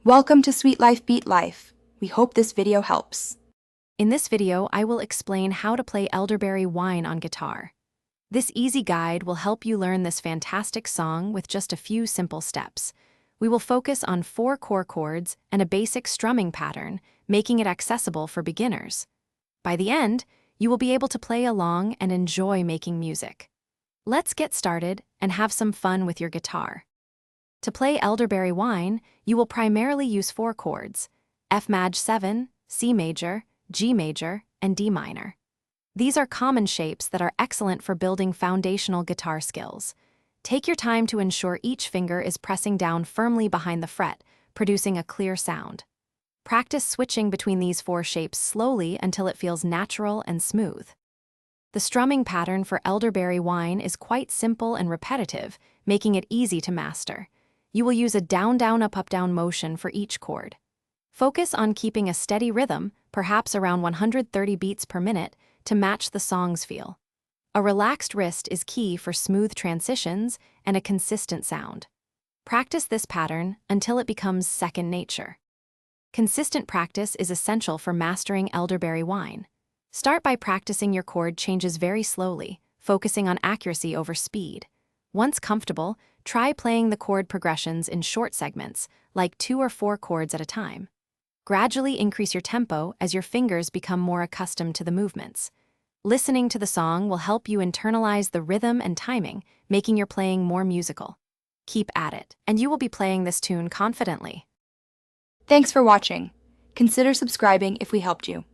Welcome to Sweet Life Beat Life. We hope this video helps. In this video, I will explain how to play Elderberry Wine on guitar. This easy guide will help you learn this fantastic song with just a few simple steps. We will focus on 4 core chords and a basic strumming pattern, making it accessible for beginners. By the end, you will be able to play along and enjoy making music. Let's get started and have some fun with your guitar. To play Elderberry Wine, you will primarily use 4 chords: F Maj 7, C major, G major, and D minor. These are common shapes that are excellent for building foundational guitar skills. Take your time to ensure each finger is pressing down firmly behind the fret, producing a clear sound. Practice switching between these 4 shapes slowly until it feels natural and smooth. The strumming pattern for Elderberry Wine is quite simple and repetitive, making it easy to master. You will use a down-down up-up down motion for each chord. Focus on keeping a steady rhythm, perhaps around 130 beats per minute, to match the song's feel. A relaxed wrist is key for smooth transitions and a consistent sound. Practice this pattern until it becomes second nature. Consistent practice is essential for mastering Elderberry Wine. Start by practicing your chord changes very slowly, focusing on accuracy over speed. Once comfortable, try playing the chord progressions in short segments, like 2 or 4 chords at a time. Gradually increase your tempo as your fingers become more accustomed to the movements. Listening to the song will help you internalize the rhythm and timing, making your playing more musical. Keep at it, and you will be playing this tune confidently. Thanks for watching. Consider subscribing if we helped you.